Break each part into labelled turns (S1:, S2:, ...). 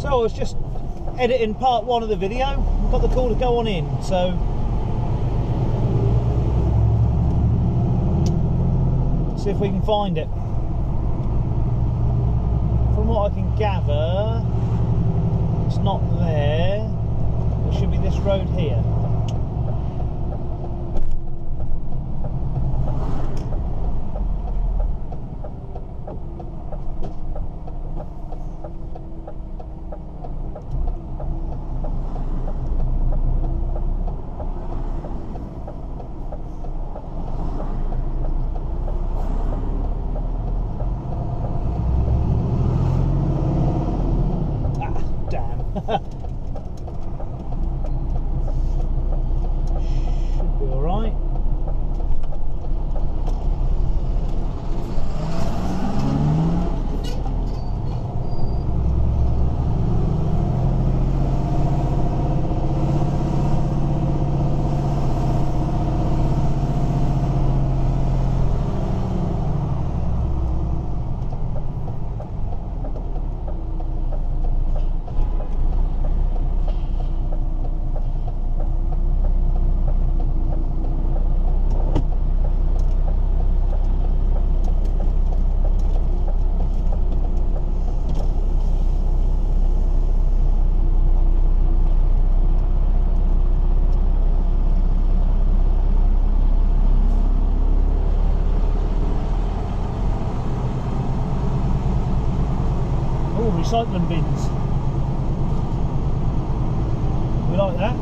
S1: So I was just editing part 1 of the video, got the call to go on in, so see if we can find it. From what I can gather, it's not there. It should be this road here. Should be alright. Recycling bins. We like that.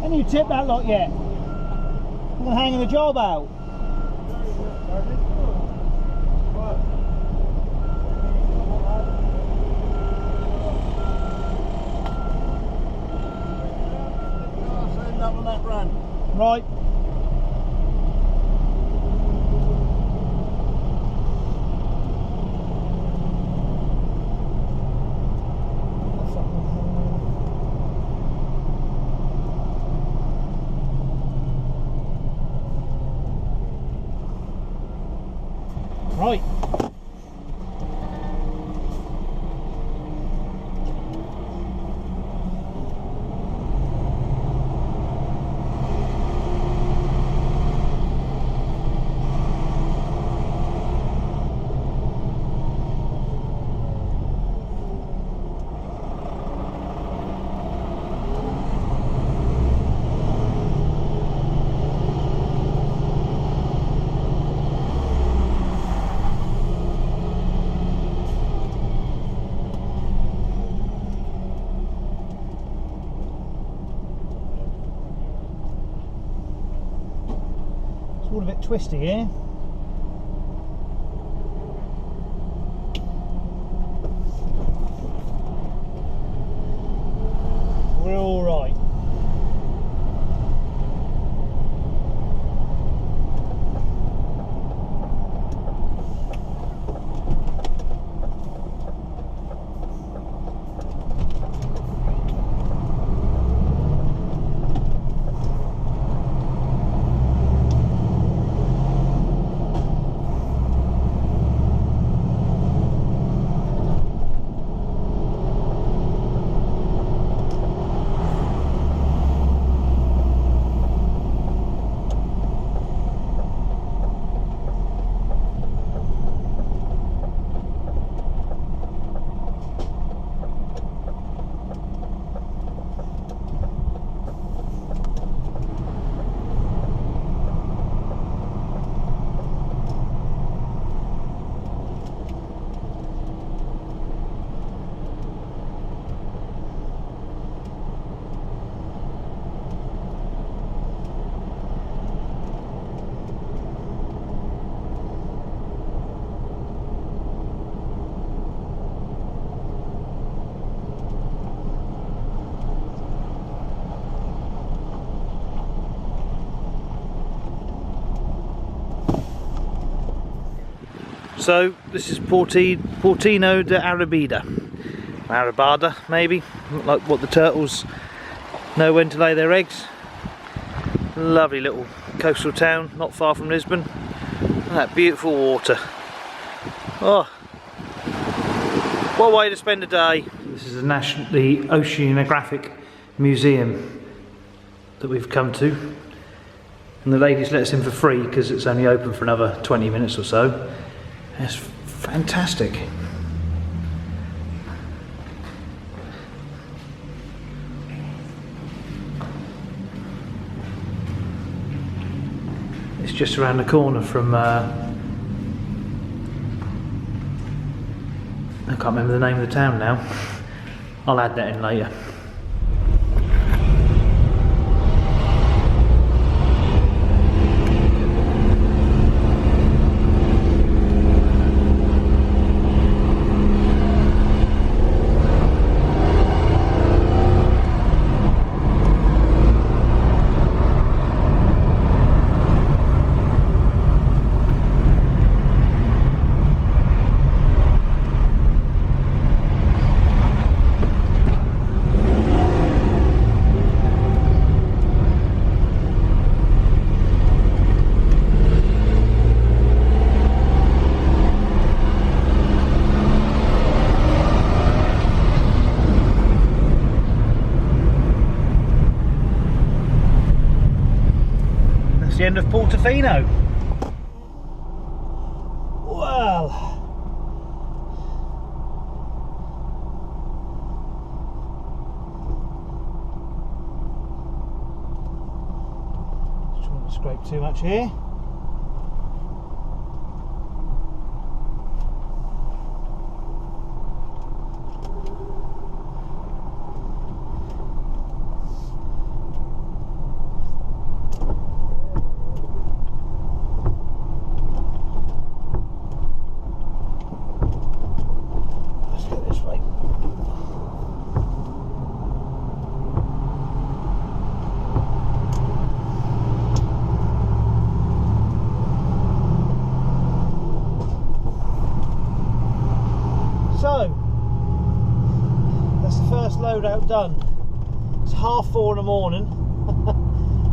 S1: Haven't you tipped that lot yet? I'm hanging the job out. Right. Right. All a bit twisty here. We're all right. So this is Portino de Arrábida, Arrábida maybe, like what the turtles know when to lay their eggs. Lovely little coastal town, not far from Lisbon. And that beautiful water. Oh, what a way to spend a day. This is the Oceanographic Museum that we've come to. And the ladies let us in for free because it's only open for another 20 minutes or so. It's fantastic. It's just around the corner from I can't remember the name of the town now. I'll add that in later. The end of Portofino. Well, just trying not to scrape too much here. So, that's the first loadout done. It's 4:30 in the morning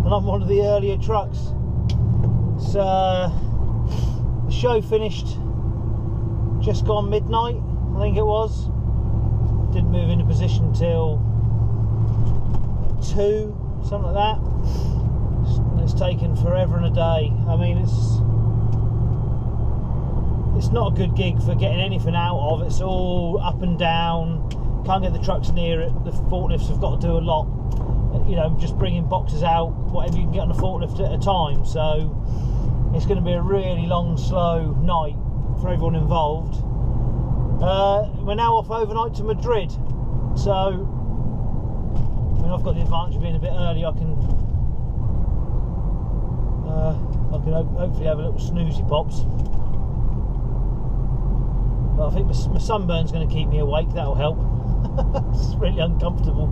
S1: and I'm one of the earlier trucks. So, the show finished just gone midnight, I think it was. Didn't move into position till 2, something like that. It's taken forever and a day. I mean, it's not a good gig for getting anything out of. It's all up and down, can't get the trucks near it. The forklifts have got to do a lot, you know, just bringing boxes out, whatever you can get on the forklift at a time. So it's going to be a really long, slow night for everyone involved. We're now off overnight to Madrid, so I mean, I've got the advantage of being a bit early. I can hopefully have a little snoozy pops. But I think my sunburn's going to keep me awake. That'll help. It's really uncomfortable.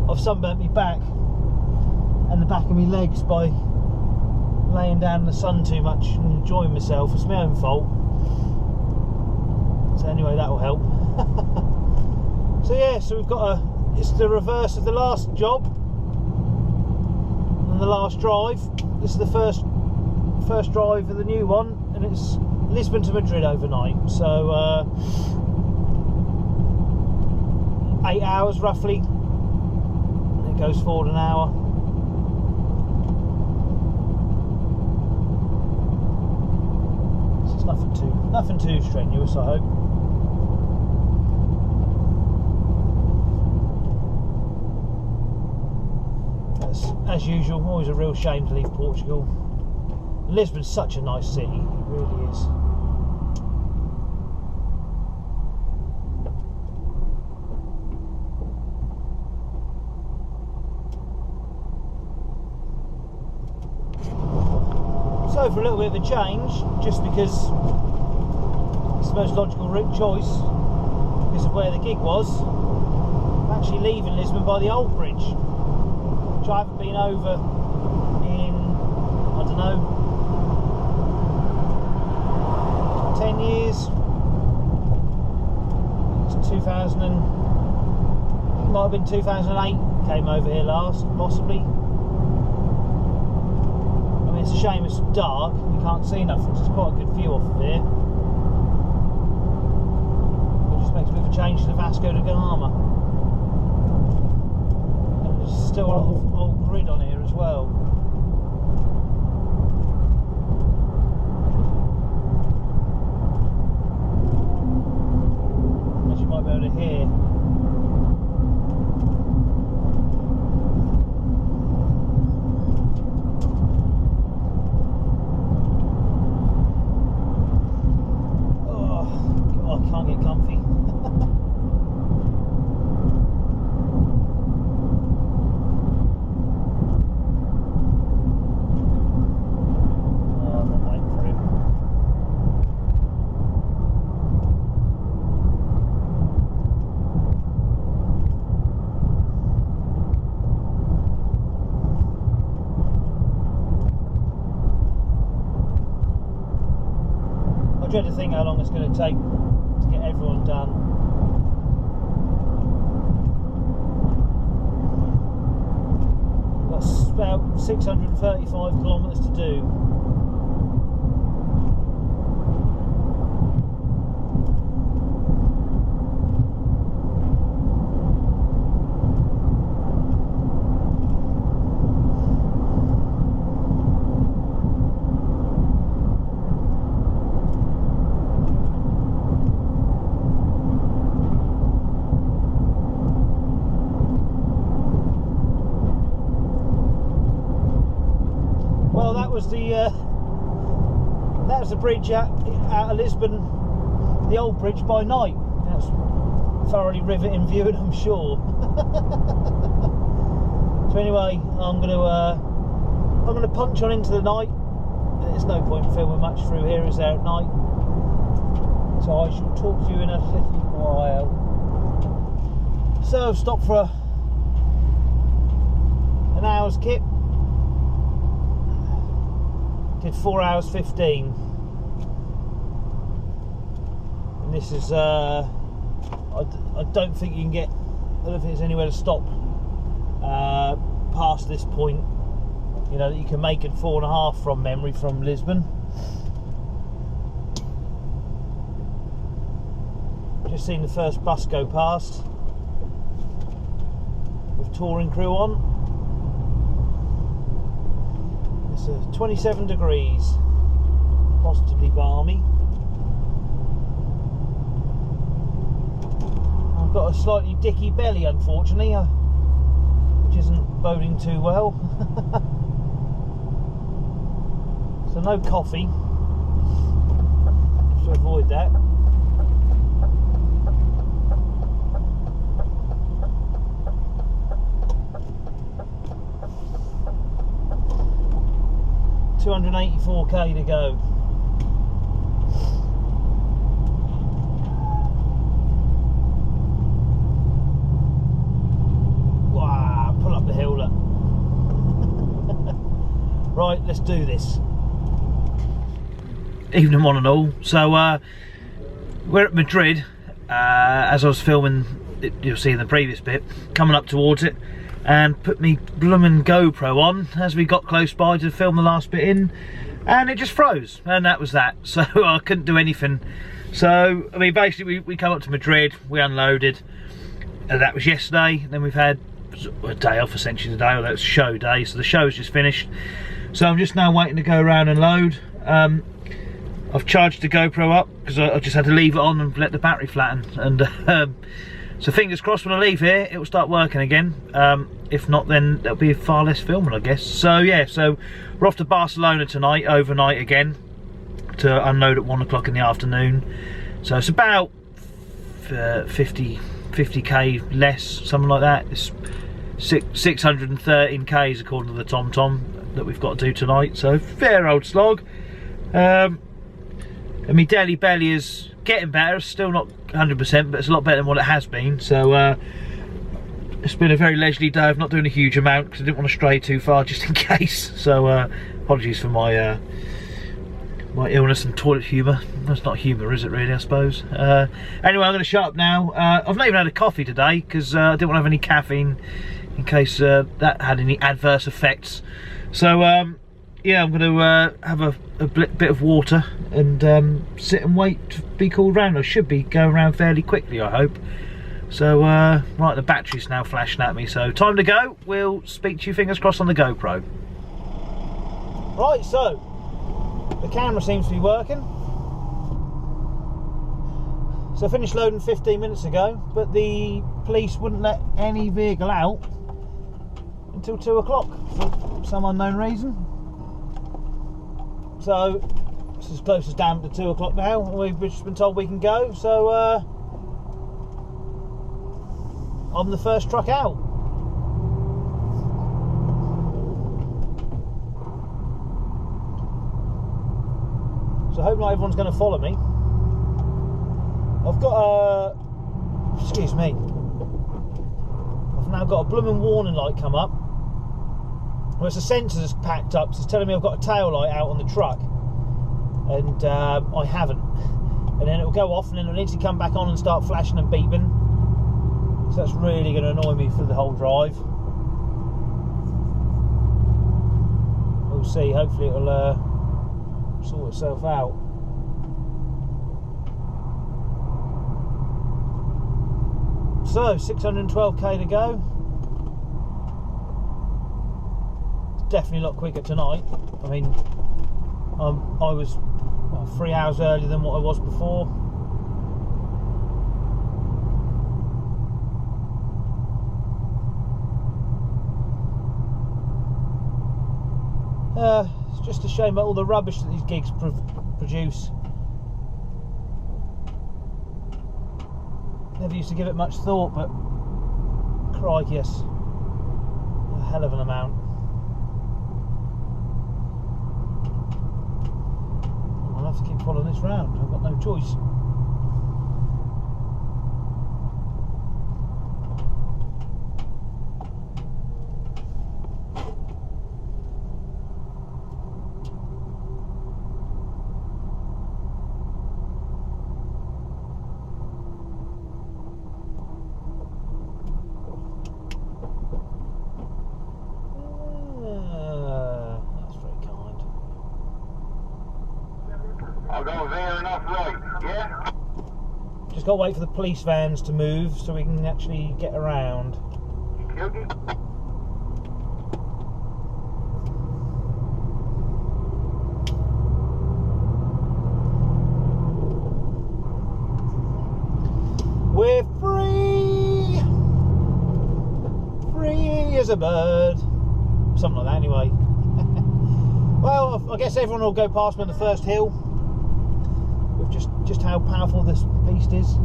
S1: I've sunburnt my back and the back of my legs by laying down in the sun too much and enjoying myself. It's my own fault. So anyway, that'll help. So yeah, so we've got it's the reverse of the last job and the last drive. This is the first drive of the new one, and it's Lisbon to Madrid overnight. So 8 hours roughly, and it goes forward an hour. So it's nothing too strenuous, I hope. As usual, always a real shame to leave Portugal. Lisbon's such a nice city, it really is. So for a little bit of a change, just because it's the most logical route choice, because of where the gig was, I'm actually leaving Lisbon by the old bridge, which I haven't been over in, I don't know, 10 10 years. It's 2000 and it might have been 2008 came over here last, possibly. I mean, it's a shame it's dark, you can't see nothing, so it's quite a good view off of here. It just makes a bit of a change to the Vasco da Gama. And there's still a lot of old grid on here as well. As you might be able to hear. I dread to think how long it's going to take to get everyone done. We've got about 635 kilometres to do. Well, that was the bridge out of Lisbon, the old bridge by night. That's thoroughly riveting viewing, I'm sure. So anyway, I'm gonna punch on into the night. There's no point in filming much through here, is there, at night? So I shall talk to you in a little while. So stop for an hour's kip. Did 4 hours 15, and this is I don't think you can get, I don't think there's anywhere to stop past this point, you know, that you can make it 4.5 from memory from Lisbon. Just seen the first bus go past with touring crew on. 27 degrees, positively balmy. I've got a slightly dicky belly, unfortunately, which isn't boding too well. So no coffee, just to avoid that. £284k to go. Wow, pull up the hill, look. Right, let's do this. Evening one and all. So we're at Madrid, as I was filming, you'll see in the previous bit, coming up towards it, and put me bloomin' GoPro on as we got close by to film the last bit in, and it just froze, and that was that. So I couldn't do anything. So I mean, basically we come up to Madrid, we unloaded, and that was yesterday. Then we've had a day off essentially today, although it's show day, so the show's just finished. So I'm just now waiting to go around and load. I've charged the GoPro up because I just had to leave it on and let the battery flatten, and so fingers crossed when I leave here it will start working again. If not, then there'll be far less filming, I guess. So yeah, so we're off to Barcelona tonight, overnight again, to unload at 1 o'clock in the afternoon. So it's about 50k less, something like that. It's 613 k's according to the TomTom that we've got to do tonight. So fair old slog. And my daily belly is getting better. It's still not 100%, but it's a lot better than what it has been. So it's been a very leisurely day. I'm not doing a huge amount because I didn't want to stray too far just in case. So apologies for my my illness and toilet humour. That's not humour, is it really, I suppose? Anyway, I'm going to shut up now. I've not even had a coffee today because I didn't want to have any caffeine in case that had any adverse effects. So yeah, I'm going to have a bit of water and sit and wait to be called round. I should be going around fairly quickly, I hope. So right, the battery's now flashing at me, so time to go. We'll speak to you, fingers crossed, on the GoPro. Right, so the camera seems to be working. So I finished loading 15 minutes ago, but the police wouldn't let any vehicle out until 2 o'clock for some unknown reason. So it's as close as damn to 2 o'clock now. We've just been told we can go, so I'm the first truck out. So I hope not everyone's going to follow me. I've got a... excuse me. I've now got a blooming warning light come up. Well, it's the sensors packed up, so it's telling me I've got a tail light out on the truck. And I haven't. And then it'll go off and then it'll instantly come back on and start flashing and beeping. So that's really going to annoy me for the whole drive. We'll see, hopefully it'll sort itself out. So 612k to go. It's definitely a lot quicker tonight. I mean, I was 3 hours earlier than what I was before. It's just a shame about all the rubbish that these gigs produce. Never used to give it much thought, but crikey, yes, a hell of an amount. I'll have to keep following this round. I've got no choice.
S2: I'll go there and off right, yeah?
S1: Just got to wait for the police vans to move so we can actually get around.
S2: Okay.
S1: We're free! Free as a bird. Something like that anyway. Well, I guess everyone will go past me on the first hill. With just how powerful this beast is.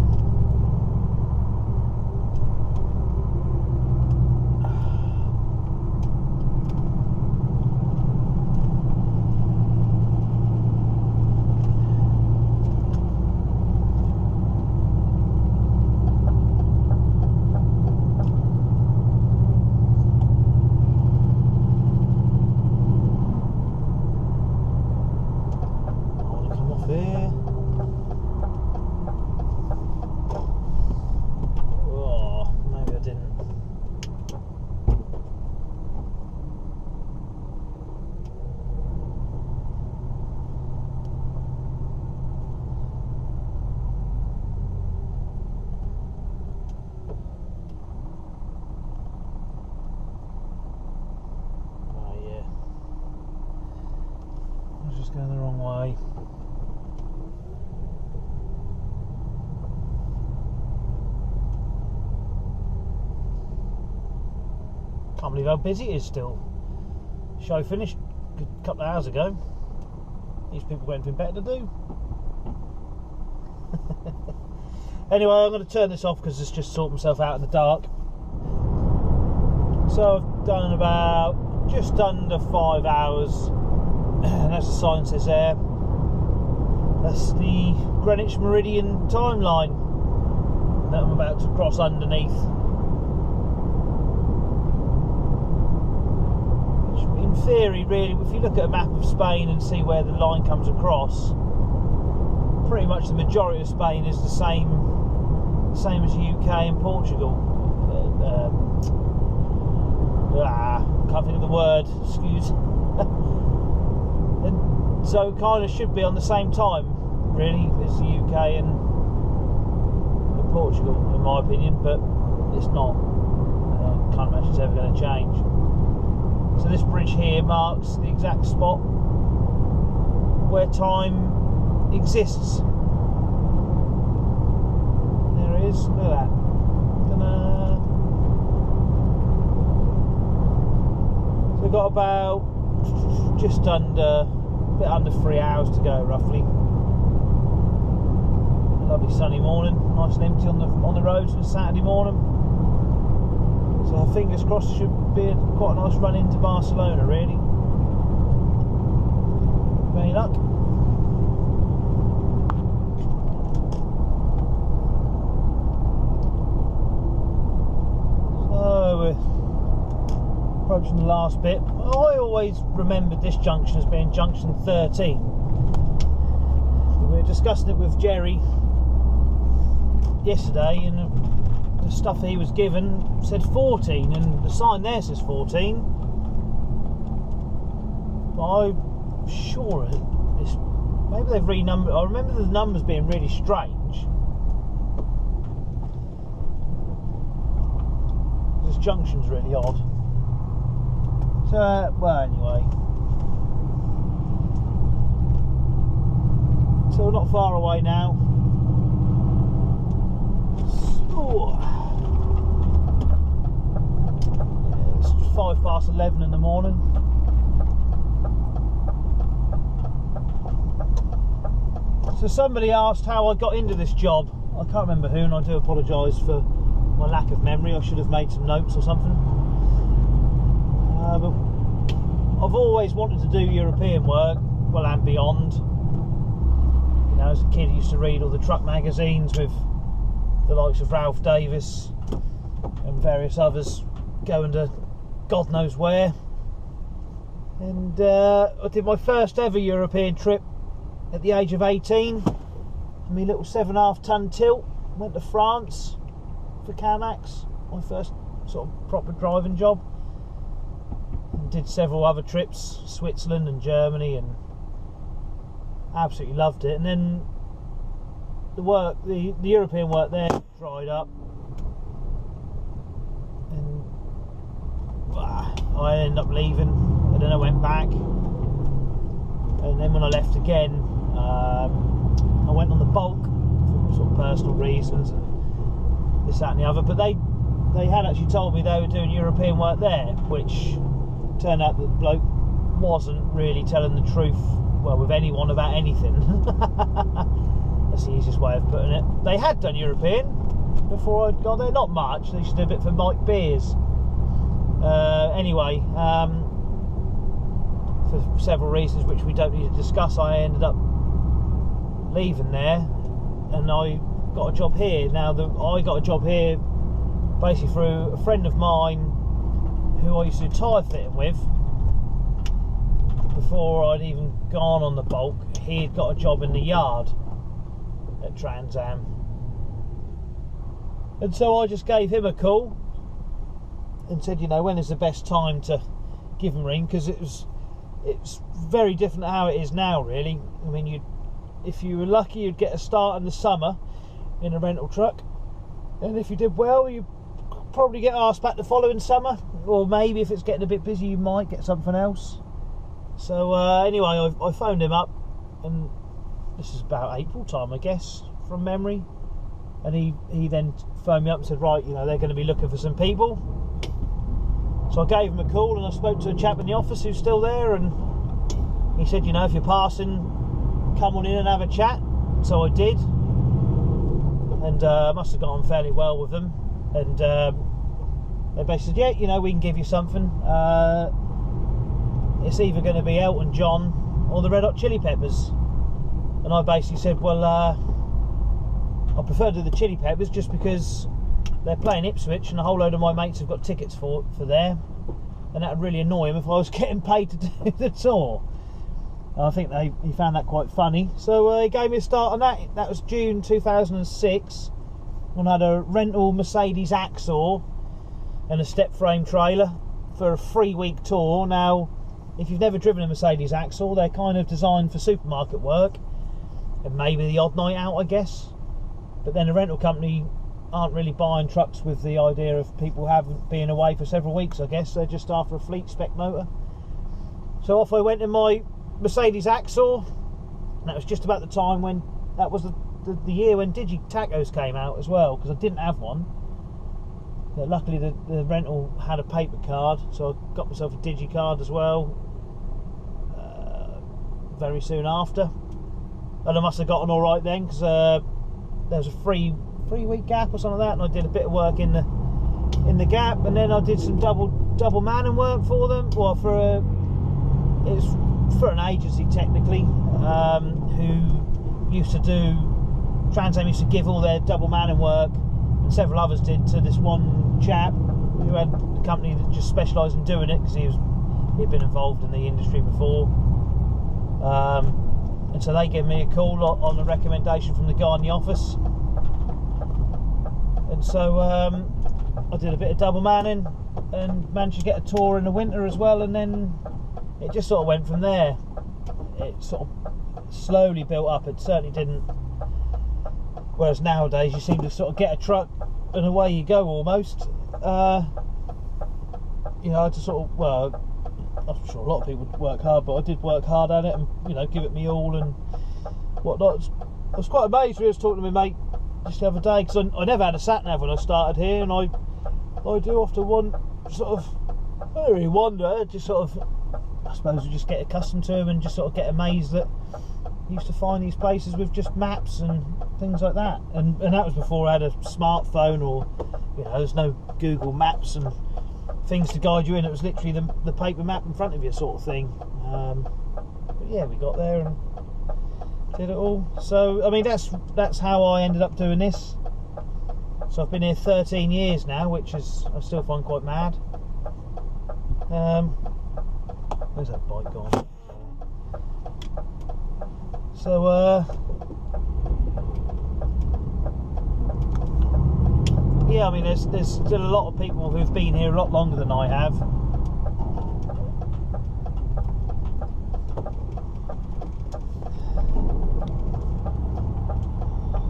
S1: Going the wrong way. Can't believe how busy it is still. Show finished a couple of hours ago. These people got anything better to do. Anyway, I'm going to turn this off because it's just sorting myself out in the dark. So I've done about just under 5 hours. And as the sign says there, that's the Greenwich Meridian timeline that I'm about to cross underneath. Which in theory, really, if you look at a map of Spain and see where the line comes across, pretty much the majority of Spain is the same as UK and Portugal. Can't think of the word, excuse. And so it kind of should be on the same time, really, as the UK and Portugal, in my opinion, but it's not. I can't imagine it's ever going to change. So this bridge here marks the exact spot where time exists. There it is, look at that. So we've got about just under, a bit under 3 hours to go roughly. A lovely sunny morning, nice and empty on the roads on a Saturday morning. So fingers crossed, it should be quite a nice run into Barcelona, really. With any luck. So we're approaching the last bit. I always remembered this junction as being junction 13. We were discussing it with Jerry yesterday, and the stuff he was given said 14, and the sign there says 14. But I'm sure it's, maybe they've renumbered. I remember the numbers being really strange. This junction's really odd. So, well, anyway. So we're not far away now. So, yeah, it's 11:05 in the morning. So somebody asked how I got into this job. I can't remember who, and I do apologise for my lack of memory. I should have made some notes or something. But I've always wanted to do European work, well and beyond. You know, as a kid I used to read all the truck magazines with the likes of Ralph Davis and various others going to God knows where. And I did my first ever European trip at the age of 18. My little 7.5 ton tilt. Went to France for Camax, my first sort of proper driving job. And did several other trips, Switzerland and Germany, and absolutely loved it. And then the European work there dried up, and I ended up leaving, and then I went back, and then when I left again, I went on the bulk for sort of personal reasons and this, that and the other. But they had actually told me they were doing European work there, which turned out that the bloke wasn't really telling the truth, well, with anyone about anything. That's the easiest way of putting it. They had done European before I'd gone there, not much. They used to do a bit for Mike Beers. Anyway, for several reasons which we don't need to discuss, I ended up leaving there, and I got a job here. Now, I got a job here basically through a friend of mine who I used to do tyre fitting with. Before I'd even gone on the bulk, he'd got a job in the yard at Trans Am, and so I just gave him a call and said, you know, when is the best time to give him a ring, because it's very different to how it is now, really. I mean, if you were lucky, you'd get a start in the summer in a rental truck, and if you did well, you probably get asked back the following summer, or maybe if it's getting a bit busy, you might get something else. So anyway, I phoned him up, and this is about April time, I guess, from memory, and he then phoned me up and said, right, you know, they're going to be looking for some people. So I gave him a call, and I spoke to a chap in the office who's still there, and he said, you know, if you're passing, come on in and have a chat. So I did, and must have got on fairly well with them, and they basically said, yeah, you know, we can give you something. It's either going to be Elton John or the Red Hot Chili Peppers. And I basically said, well, I prefer to do the Chili Peppers just because they're playing Ipswich, and a whole load of my mates have got tickets for there. and that would really annoy him if I was getting paid to do the tour. I think he found that quite funny, so he gave me a start on that. That was June 2006, when I had a rental Mercedes Axor and a step frame trailer for a 3-week tour. Now, if you've never driven a Mercedes Axor, they're kind of designed for supermarket work and maybe the odd night out, I guess. But then a rental company aren't really buying trucks with the idea of people being away for several weeks, I guess. They're just after a fleet spec motor. So off I went in my Mercedes Axor, and that was just about the time when, that was the year when Digi-Tacos came out as well, because I didn't have one. But luckily the rental had a paper card, so I got myself a Digi card as well very soon after. And I must have gotten alright then, because there was a three-week gap or something like that, and I did a bit of work in the gap, and then I did some double manning work for them. Well, it's for an agency technically, who used to do, Transam used to give all their double manning work, and several others did, to this one chap who had a company that just specialised in doing it, because he'd been involved in the industry before. And so they gave me a call on a recommendation from the guy in the office, and so I did a bit of double manning and managed to get a tour in the winter as well, and then it just sort of went from there. It sort of slowly built up. It certainly didn't, whereas nowadays you seem to sort of get a truck and away you go almost. You know, I just sort of, well, I'm sure a lot of people work hard, but I did work hard at it and, you know, give it me all and whatnot. I was quite amazed when I was talking to my mate just the other day, because I never had a sat-nav when I started here, and I do often I don't really wonder, just sort of, I suppose, we just get accustomed to them and just sort of get amazed that you used to find these places with just maps and things like that, and that was before I had a smartphone, or, you know, there's no Google Maps and things to guide you in. It was literally the paper map in front of you sort of thing. But yeah, we got there and did it all. So I mean, that's how I ended up doing this. So I've been here 13 years now, which is, I still find quite mad. Where's that bike gone? So yeah, I mean, there's still a lot of people who've been here a lot longer than I have.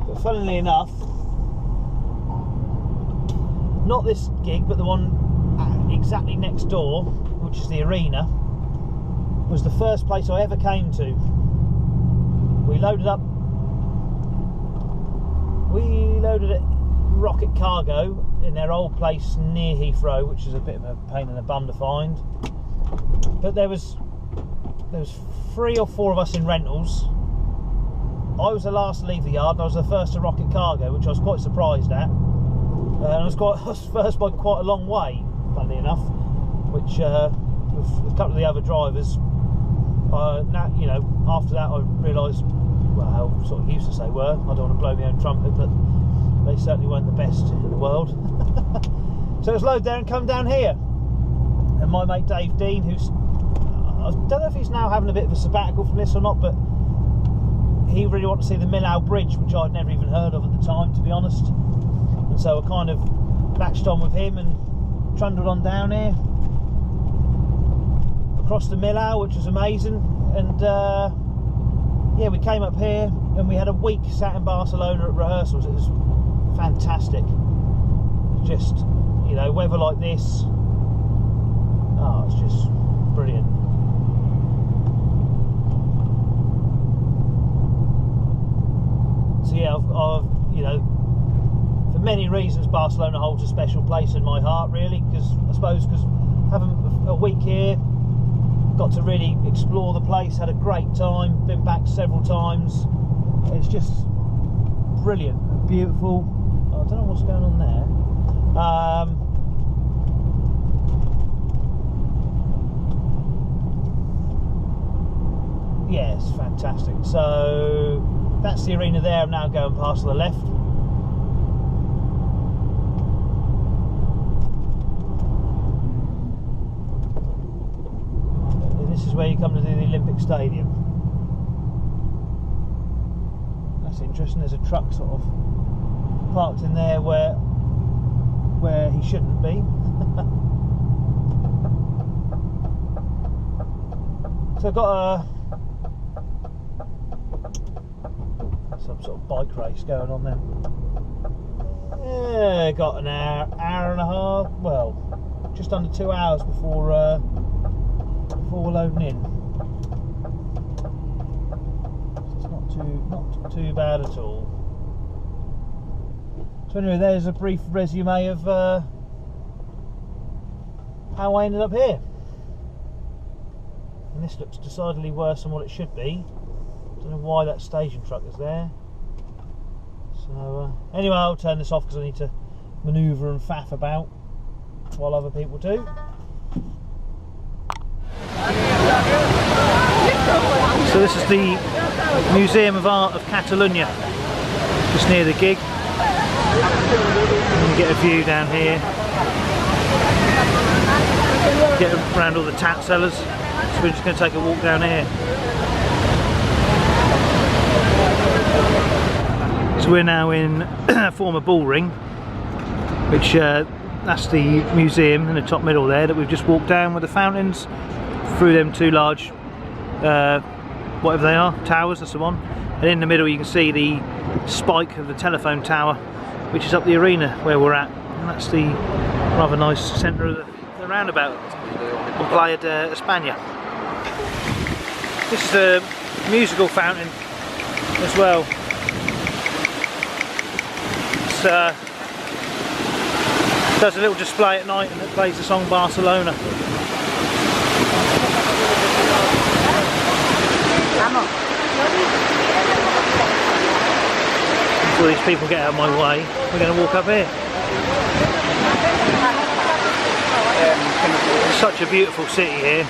S1: But funnily enough, not this gig, but the one exactly next door, which is the arena, was the first place I ever came to. We loaded it Rocket Cargo in their old place near Heathrow, which is a bit of a pain in the bum to find. But there was 3 or 4 of us in rentals. I was the last to leave the yard, and I was the first to Rocket Cargo, which I was quite surprised at. And I was first by quite a long way, funnily enough, which with a couple of the other drivers, now, you know, after that I realised, well, how sort of useless they were. I don't want to blow my own trumpet, but they certainly weren't the best in the world. So it was load there and come down here. And my mate Dave Dean, who's, I don't know if he's now having a bit of a sabbatical from this or not, but he really wanted to see the Millau Bridge, which I'd never even heard of at the time, to be honest. And so I kind of latched on with him and trundled on down here across the Millau, which was amazing. And yeah, we came up here and we had a week sat in Barcelona at rehearsals. It was fantastic. Just, you know, weather like this, oh, it's just brilliant. So yeah, I've you know, for many reasons Barcelona holds a special place in my heart, really, because I suppose because having a week here, got to really explore the place, had a great time, been back several times. It's just brilliant, beautiful. I don't know what's going on there. Yeah, it's fantastic. So that's the arena there. I'm now going past to the left. is where you come to do the Olympic Stadium. That's interesting. There's a truck sort of parked in there where he shouldn't be. So I've got some sort of bike race going on there. Yeah, got an hour and a half. Well, just under 2 hours before we're loading in. So it's not too bad at all. So anyway, there's a brief resume of how I ended up here. And this looks decidedly worse than what it should be. Don't know why that station truck is there. So anyway, I'll turn this off because I need to manoeuvre and faff about while other people do. So this is the Museum of Art of Catalonia, just near the gig. You get a view down here. Get around all the tat cellars. So we're just going to take a walk down here. So we're now in a former bull ring, which that's the museum in the top middle there that we've just walked down with the fountains through them two large, whatever they are, towers, that's the one. And in the middle you can see the spike of the telephone tower, which is up the arena where we're at. And that's the rather nice centre of the roundabout on Plaza de Espana. This is the musical fountain as well. Does a little display at night and it plays the song Barcelona. Until these people get out of my way, we're going to walk up here. It's such a beautiful city here.